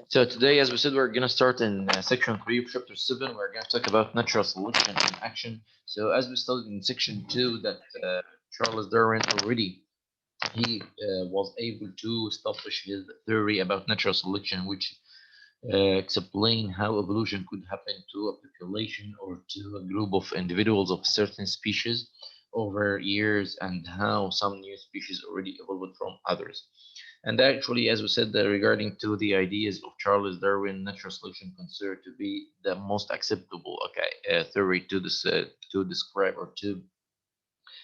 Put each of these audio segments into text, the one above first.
So today, as we said, we're gonna start in section 3 of chapter 7. We're gonna talk about natural selection in action. So as we studied in section 2, that Charles Darwin already was able to establish his theory about natural selection, which explain how evolution could happen to a population or to a group of individuals of certain species over years, and how some new species already evolved from others. And actually, as we said, regarding to the ideas of Charles Darwin, natural selection considered to be the most acceptable, theory to this to describe or to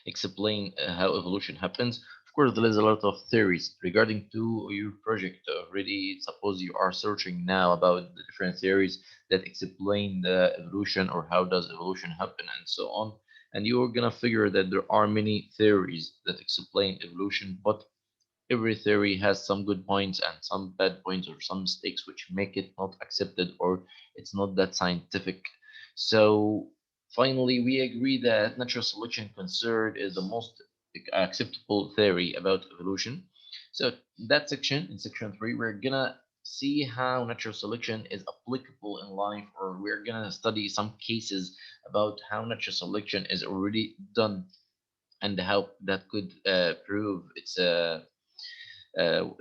explain how evolution happens. Of course, there is a lot of theories regarding to your project already. Suppose you are searching now about the different theories that explain the evolution or how does evolution happen and so on. And you're gonna figure that there are many theories that explain evolution, but every theory has some good points and some bad points or some mistakes which make it not accepted or it's not that scientific. So finally, we agree that natural selection considered is the most acceptable theory about evolution. So that section, in section 3, we're gonna see how natural selection is applicable in life, or we're gonna study some cases about how natural selection is already done and how that could prove its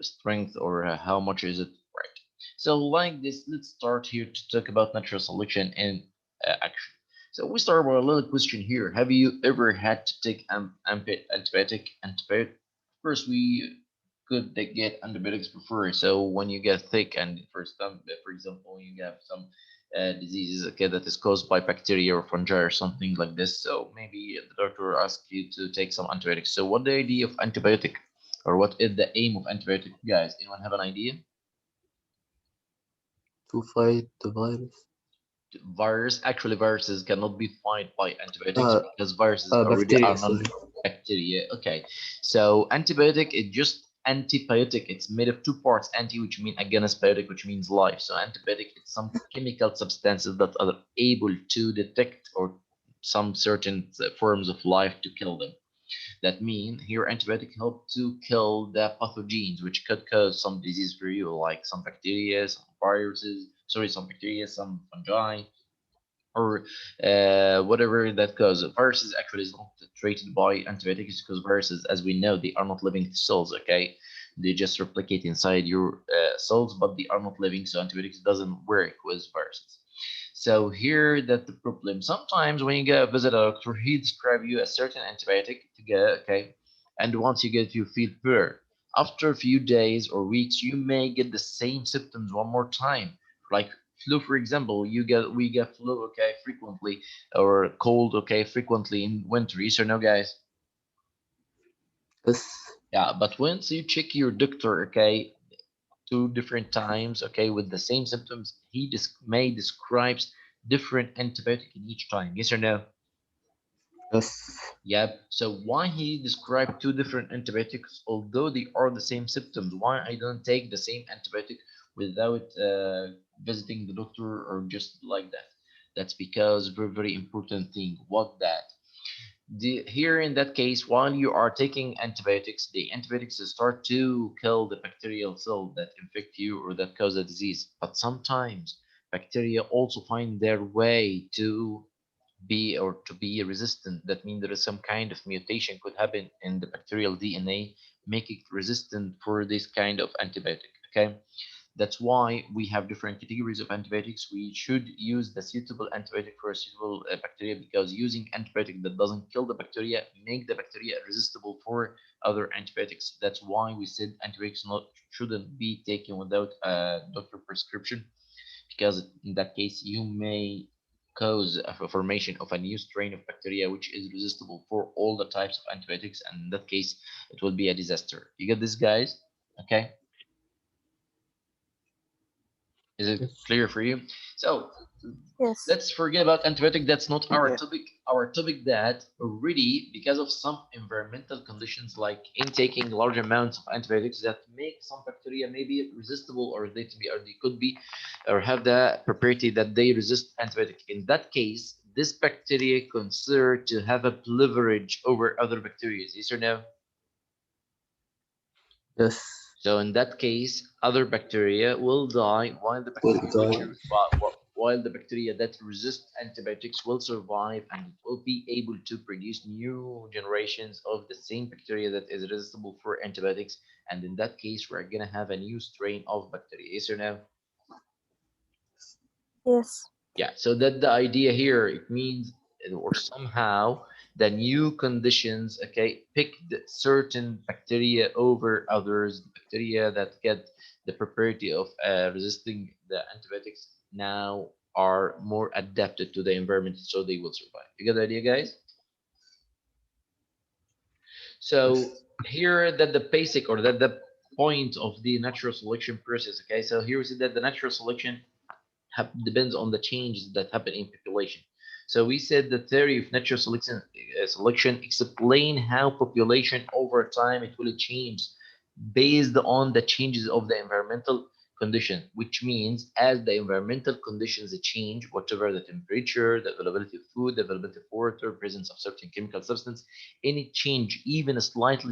strength, or how much is it right. So like this, let's start here to talk about natural selection in action. So we start with a little question here. Have you ever had to take antibiotic? First, we could get antibiotics before. So when you get sick, and for example, you have some diseases, okay, that is caused by bacteria or fungi or something like this. So maybe the doctor asks you to take some antibiotics. So what the idea of antibiotic, or what is the aim of antibiotic, guys? Anyone have an idea? to fight the virus. Virus, actually, viruses cannot be fight by antibiotics Uh, because viruses already Bacteria, are sorry. non-bacteria. Okay, so antibiotic is just antibiotic. It's made of two parts: anti, which mean against, biotic, which means life. So antibiotic is some chemical substances that are able to detect or some certain forms of life to kill them. That mean here antibiotic help to kill the pathogens which could cause some disease for you, like some bacteria, some viruses, sorry, some bacteria, some fungi, or whatever that causes. Viruses actually is not treated by antibiotics because viruses, as we know, they are not living cells. Okay, they just replicate inside your cells, but they are not living. So antibiotics doesn't work with viruses. So here that the problem. Sometimes when you go visit a doctor, he describe you a certain antibiotic to get, okay, and once you get, you feel better. After a few days or weeks, you may get the same symptoms one more time, like flu, for example. We get flu, okay, frequently, or cold, okay, frequently in winter. Yes or no, guys? Yes. Yeah, but once you check your doctor, okay, two different times, okay, with the same symptoms, he may describes different antibiotic in each time. Yes or no? Yes. Yep. So why he described two different antibiotics, although they are the same symptoms? Why I don't take the same antibiotic without visiting the doctor or just like that? That's because very, very important thing. What that? Here in that case, while you are taking antibiotics, the antibiotics start to kill the bacterial cell that infect you or that cause a disease. But sometimes bacteria also find their way to be resistant. That means there is some kind of mutation could happen in the bacterial DNA, make it resistant for this kind of antibiotic. Okay, that's why we have different categories of antibiotics. We should use the suitable antibiotic for a suitable bacteria, because using antibiotic that doesn't kill the bacteria make the bacteria resistible for other antibiotics. That's why we said antibiotics not shouldn't be taken without a doctor prescription, because in that case you may cause a formation of a new strain of bacteria which is resistible for all the types of antibiotics, and in that case it will be a disaster. You get this, guys? Okay, is it Yes. clear for you? So Yes. let's forget about antibiotic. That's not our Yeah. topic. Our topic that already, because of some environmental conditions like intaking large amounts of antibiotics that make some bacteria maybe resistible, or they could be, or have the property that they resist antibiotic. In that case, this bacteria considered to have a leverage over other bacteria. Yes or no? Yes. So in that case, other bacteria will die while the will bacteria which die. while the bacteria that resist antibiotics will survive and it will be able to produce new generations of the same bacteria that is resistible for antibiotics. And in that case, we're gonna have a new strain of bacteria. Yes or no? Yes. Yeah, so that the idea here, it means or somehow the new conditions, okay, pick the certain bacteria over others, the bacteria that get the property of resisting the antibiotics now are more adapted to the environment, so they will survive. You get the idea, guys? So Yes. here that the basic or that the point of the natural selection process, okay, so here we see that the natural selection depends on the changes that happen in population. So we said the theory of natural selection explain how population over time it will change based on the changes of the environmental condition, which means as the environmental conditions change, whatever the temperature, the availability of food, the availability of water, presence of certain chemical substance, any change, even a slight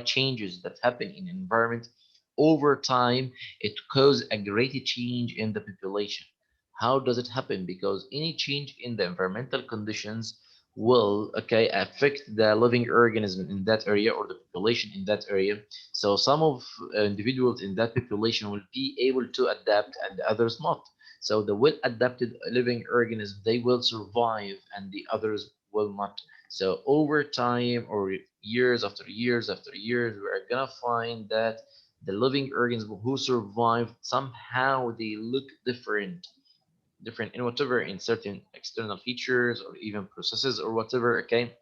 changes that happen in environment over time, it causes a great change in the population. How does it happen? Because any change in the environmental conditions will, okay, affect the living organism in that area or the population in that area. So some of individuals in that population will be able to adapt and others not. So the well adapted living organism they will survive and the others will not. So over time or years after years after years, we're gonna find that the living organism who survived somehow they look different in whatever in certain external features or even processes or whatever. Okay,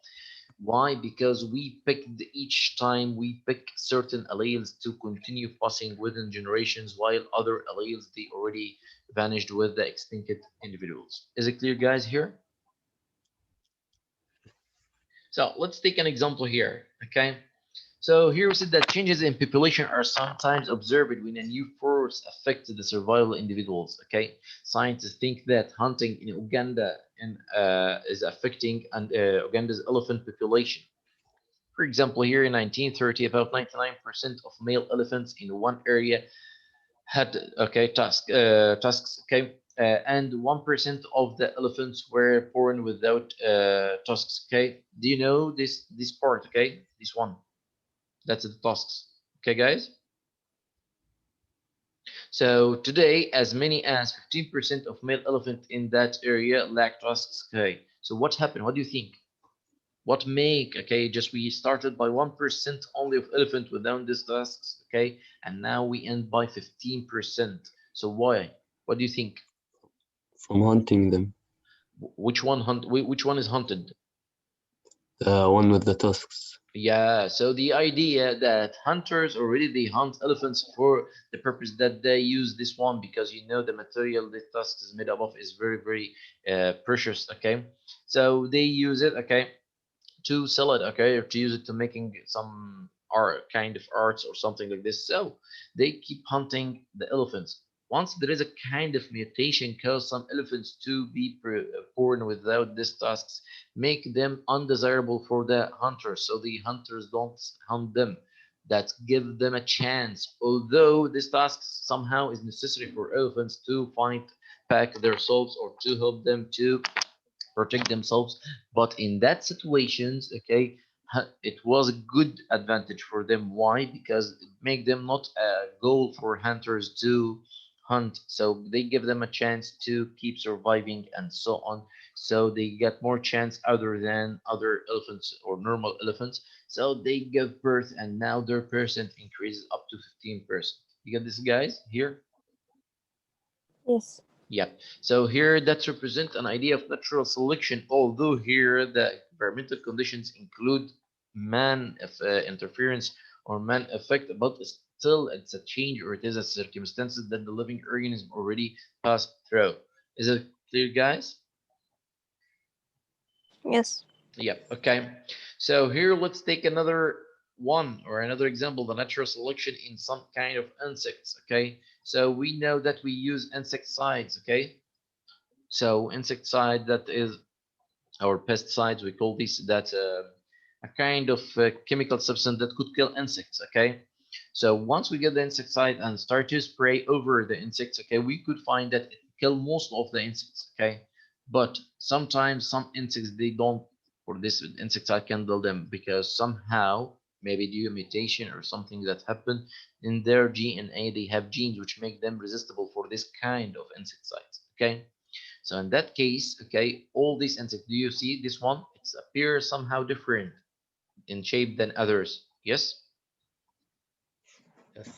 why? Because we picked each time we pick certain alleles to continue passing within generations, while other alleles they already vanished with the extincted individuals. Is it clear, guys? Here, so let's take an example here. Okay, so here we said that changes in population are sometimes observed when a new force affects the survival of individuals. Okay, scientists think that hunting in Uganda is affecting Uganda's elephant population. For example, here in 1930, about 99% of male elephants in one area had tusks. Okay, and 1% of the elephants were born without tusks. Okay, do you know this part? Okay, this one. That's the tusks. Okay, guys. So today, as many as 15% of male elephant in that area lack tusks. Okay. So what happened? What do you think? What make, okay, just we started by 1% only of elephant without these tusks, okay, and now we end by 15%. So why? What do you think? From hunting them. Which one is hunted? The one with the tusks. Yeah, so the idea that hunters already they hunt elephants for the purpose that they use this one because you know the material the tusk is made up of is very very precious. Okay, so they use it. Okay, to sell it, okay, or to use it to making some art, kind of arts or something like this. So they keep hunting the elephants. Once there is a kind of mutation cause some elephants to be born without these tusks, make them undesirable for the hunters, so the hunters don't hunt them. That give them a chance. Although this task somehow is necessary for elephants to find pack their souls or to help them to protect themselves, but in that situations, okay, it was a good advantage for them. Why? Because it make them not a goal for hunters to hunt, so they give them a chance to keep surviving and so on, so they get more chance other than other elephants or normal elephants, so they give birth and now their percent increases up to 15%. You get this, guys, here? Yes. Yep. So here that's represent an idea of natural selection, although here the environmental conditions include man interference or man effect, but still it's a change or it is a circumstances that the living organism already passed through. Is it clear, guys? Yes. Yep. Okay. So here let's take another one or another example, the natural selection in some kind of insects. Okay. So we know that we use insecticides. Okay. So insecticide that is or pesticides, we call this that a kind of chemical substance that could kill insects. Okay, So once we get the insecticide and start to spray over the insects, okay, we could find that it kill most of the insects, okay. But sometimes some insects they don't, or this insecticide can kill them because somehow maybe due to mutation or something that happened in their DNA, they have genes which make them resistible for this kind of insecticides, okay. So in that case, okay, all these insects, do you see this one? It appears somehow different in shape than others. Yes? Yes.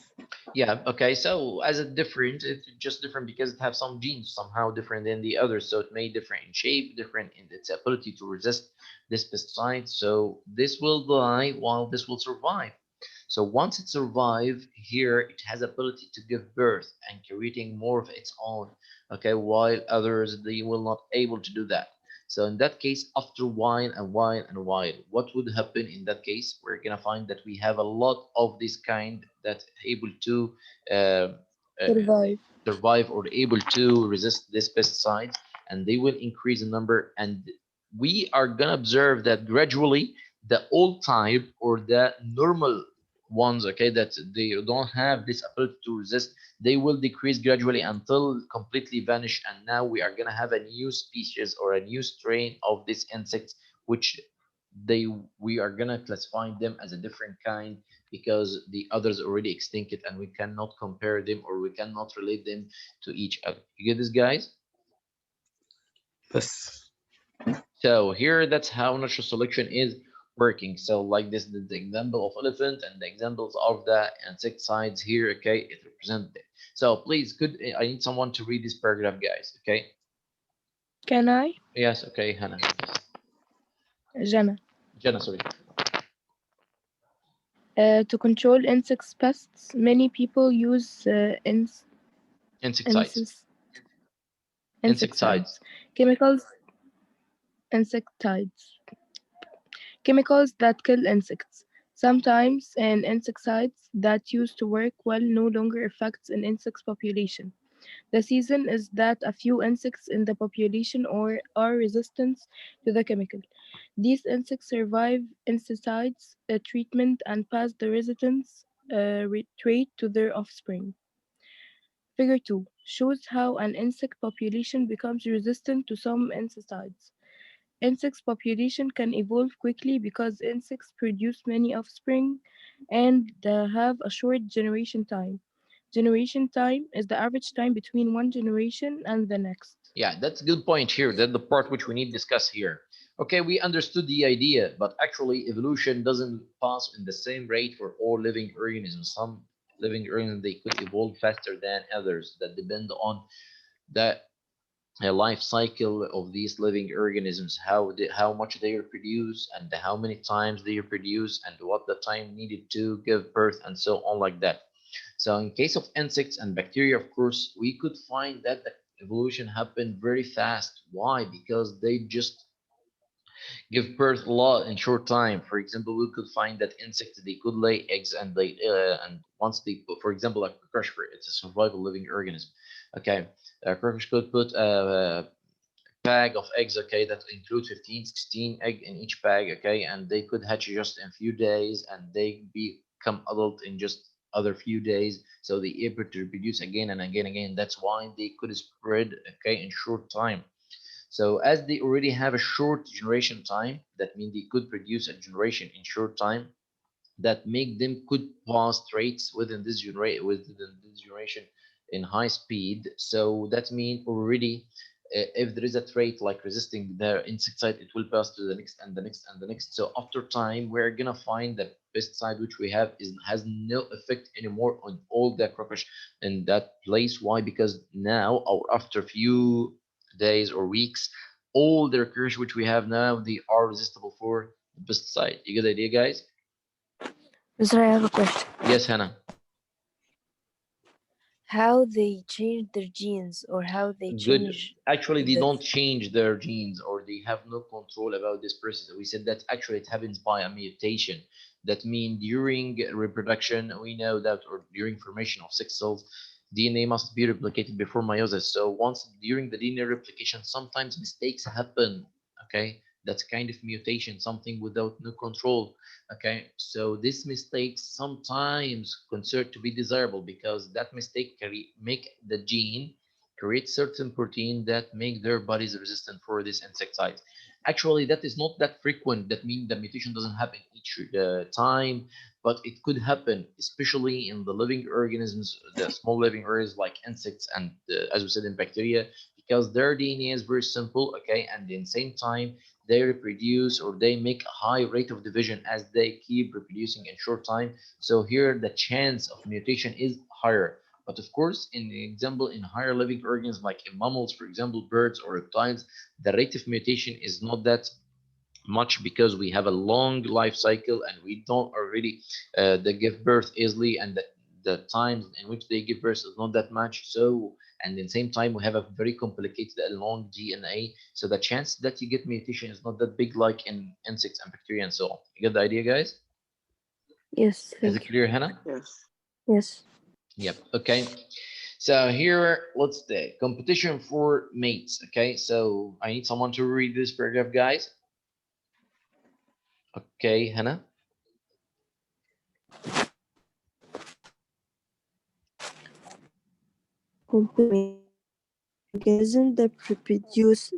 Yeah, okay. So as a different, it's just different because it has some genes somehow different than the others. So it may different in shape, different in its ability to resist this pesticide. So this will die while this will survive. So once it survive here, it has ability to give birth and creating more of its own. Okay, while others they will not able to do that. So in that case, after while and while and while, what would happen in that case? We're gonna find that we have a lot of this kind that able to uh, uh, Survive. survive or able to resist this pesticide, and they will increase in number. And we are gonna observe that gradually the old type or the normal ones, okay, that they don't have this ability to resist, they will decrease gradually until completely vanish. And now we are gonna have a new species or a new strain of these insects, which they we are gonna classify them as a different kind because the others already extincted and we cannot compare them or we cannot relate them to each other. You get this, guys? Yes. So here, that's how natural selection is working. So like this, the example of elephant and the examples of the insecticides here. Okay, it represents it. So please, could I need someone to read this paragraph, guys? Okay. Can I? Yes. Okay, Hannah. Yes. Jana. Jenna, sorry. To control insects pests, many people use Insecticides. insects, Insecticides. insecticides, chemicals, insecticides, chemicals that kill insects. Sometimes an insecticides that used to work well no longer affects an insect's population. The season is that a few insects in the population or are resistant to the chemical. These insects survive insecticides treatment and pass the resistance trait to their offspring. Figure 2 shows how an insect population becomes resistant to some insecticides. Insects population can evolve quickly because insects produce many offspring and have a short generation time. Generation time is the average time between one generation and the next. Yeah, that's a good point here. That's the part which we need to discuss here. Okay, we understood the idea, but actually evolution doesn't pass in the same rate for all living organisms. Some living organisms they could evolve faster than others. That depend on the life cycle of these living organisms, how much they reproduce and how many times they reproduce and what the time needed to give birth and so on like that. So in case of insects and bacteria, of course, we could find that the evolution happened very fast. Why? Because they just give birth a lot in short time. For example, we could find that insects they could lay eggs and they and once they put, for example, like a cockroach, it's a survival living organism. Okay, a cockroach could put a bag of eggs, okay, that include 15, 16 egg in each bag, okay, and they could hatch just in a few days and they become adult in just other few days, so they able to reproduce again and again and again. That's why they could spread, okay, in short time. So as they already have a short generation time, that means they could produce a generation in short time, that make them could pass traits within this generation in high speed. So that means already if there is a trait like resisting the insecticide, it will pass to the next and the next and the next. So after time, we're gonna find that pesticide which we have is has no effect anymore on all the cockroach in that place. Why? Because now or after few days or weeks, all the cockroach which we have now they are resistible for the pesticide. You get the idea, guys? Mr. I have a question. Yes, Hannah. How they change their genes or how they Good. change Actually, they the don't change their genes or they have no control about this process. We said that actually it happens by a mutation. That means during reproduction, we know that, or during formation of sex cells, DNA must be replicated before meiosis. So once during the DNA replication, sometimes mistakes happen. Okay, That's kind of mutation, something without no control. Okay, so this mistake sometimes considered to be desirable because that mistake can make the gene create certain protein that make their bodies resistant for this insecticide. Actually, that is not that frequent. That means the mutation doesn't happen each time, but it could happen, especially in the living organisms, the small living organisms like insects and, as we said, in bacteria, because their DNA is very simple, okay, and in the same time they reproduce or they make a high rate of division as they keep reproducing in short time. So here the chance of mutation is higher. But of course, in the example, in higher living organisms like in mammals, for example, birds or reptiles, the rate of mutation is not that much because we have a long life cycle and we don't already they give birth easily, and the times in which they give birth is not that much. So, and in the same time we have a very complicated and long DNA, so the chance that you get mutation is not that big like in insects and bacteria and so on. You get the idea, guys? Yes, Is it thank you. clear, Hannah? Yes. Yes. Yep. Okay, so here let's the competition for mates. Okay, so I need someone to read this paragraph, guys. Okay, Hannah. Organisms that reproduce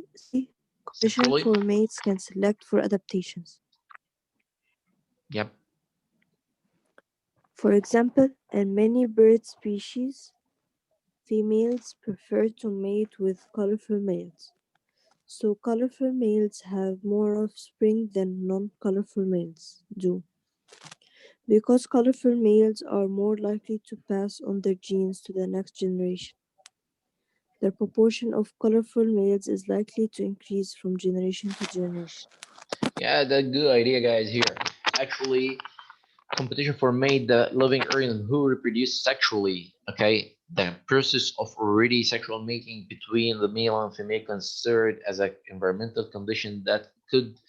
competition Sexually. for mates can select for adaptations. Yep. For example, in many bird species, females prefer to mate with colorful males. So colorful males have more offspring than non-colorful males do. Because colorful males are more likely to pass on their genes to the next generation, the proportion of colorful males is likely to increase from generation to generation. Yeah, that's good idea, guys. Here, actually, competition for mate, the living organism who reproduce sexually. Okay, the process of already sexual mating between the male and female considered as an environmental condition that could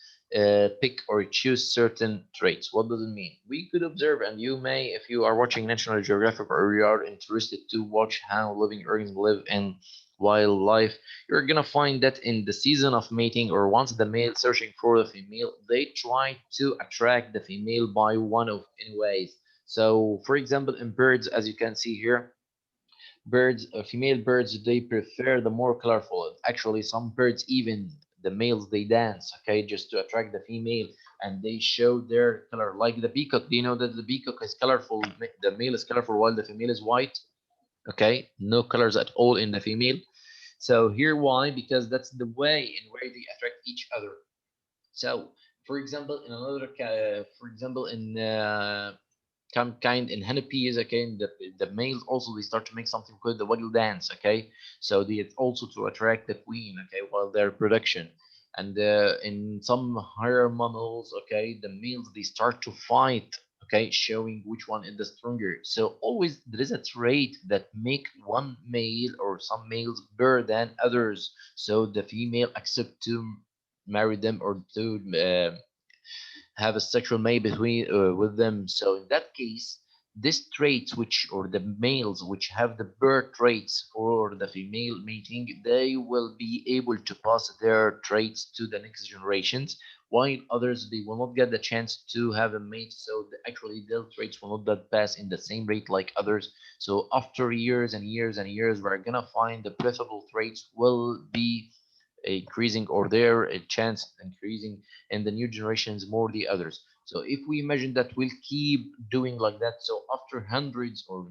pick or choose certain traits. What does it mean? We could observe, and you may, if you are watching National Geographic or you are interested to watch how living organisms live in wildlife, you're gonna find that in the season of mating or once the male searching for the female, they try to attract the female by one of in ways. So, for example, in birds, as you can see here, birds, female birds, they prefer the more colorful. Actually, some birds, even the males, they dance, okay, just to attract the female, and they show their color. Like the peacock, do you know that the peacock is colorful? The male is colorful while the female is white. Okay, no colors at all in the female. So here why? Because that's the way in where they attract each other. So, for example, in another, for example, in some kind in honeybees, okay, the males also they start to make something called the waggle dance, okay. So they it's also to attract the queen, okay, while their production. And in some higher mammals, okay, the males they start to fight, okay, showing which one is the stronger. So always there is a trait that make one male or some males better than others, so the female accept to marry them or to have a sexual mate between with them. So in that case, these traits, which or the males which have the birth traits for the female mating, they will be able to pass their traits to the next generations, while others they will not get the chance to have a mate. So actually, their traits will not that pass in the same rate like others. So after years and years and years, we're gonna find the preferable traits will be increasing or their chance increasing in the new generations more the others. So if we imagine that we'll keep doing like that, so after hundreds or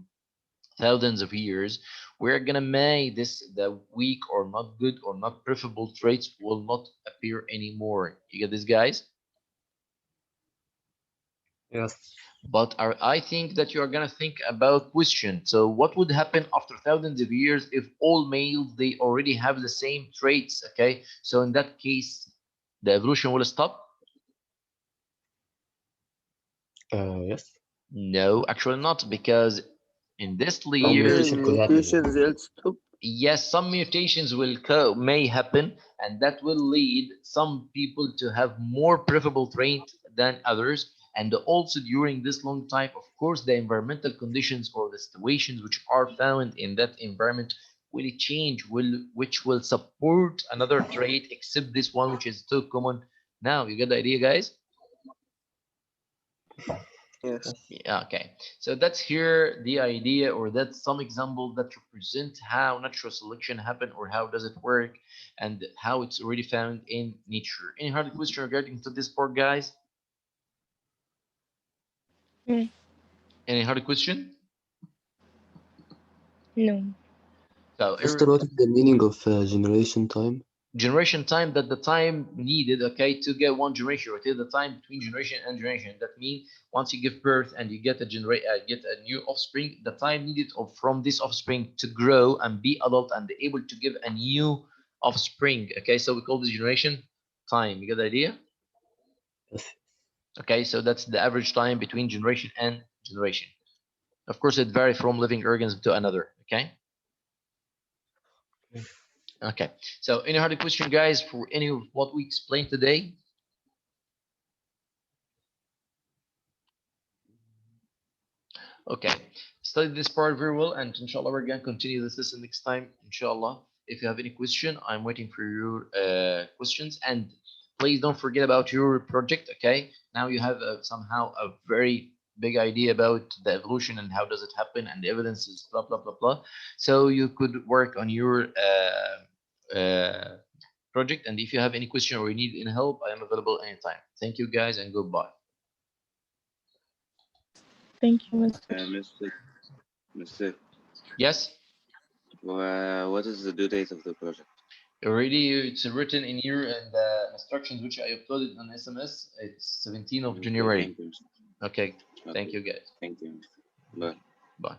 thousands of years, we're gonna make this the weak or not good or not preferable traits will not appear anymore. You get this, guys? Yes. But I think that you are gonna think about question. So what would happen after thousands of years if all males they already have the same traits? Okay, so in that case, the evolution will stop. Yes. No, actually not, because in this Some years, mutation Something could happen. mutations will stop. yes, some mutations will may happen, and that will lead some people to have more preferable trait than others. And also during this long time, of course, the environmental conditions or the situations which are found in that environment will change, will which will support another trait except this one, which is too common Now you get the idea, guys? Yes. Yeah, okay. So that's here the idea, or that's some example that represent how natural selection happen, or how does it work, and how it's already found in nature. Any hard question regarding to this part, guys? Mm, Any hard question? no. So Mister, what is the meaning of generation time? generation time, that the time needed, okay, to get one generation, or the time between generation and generation. That means once you give birth and you get get a new offspring, the time needed from this offspring to grow and be adult and able to give a new offspring. Okay, so we call this generation time. You get the idea? Yes. Okay, so that's the average time between generation and generation. Of course, it varies from living organism to another. Okay. Okay. Okay. So any other question, guys, for any of what we explained today? Okay, study this part very well, and inshallah, we're gonna continue this lesson next time, inshallah. If you have any question, I'm waiting for your questions, and please don't forget about your project. Okay, now you have somehow a very big idea about the evolution and how does it happen, and the evidence is blah blah blah blah. So you could work on your project, and if you have any question or you need any help, I am available anytime. Thank you, guys, and goodbye. Thank you, Mr. Mr. Yes. What is the due date of the project? Already, it's written in here and the instructions which I uploaded on SMS. It's 17th of Okay, January. thank you, Mr. Okay, thank Okay, you, guys. thank you, Mr. Bye. Bye.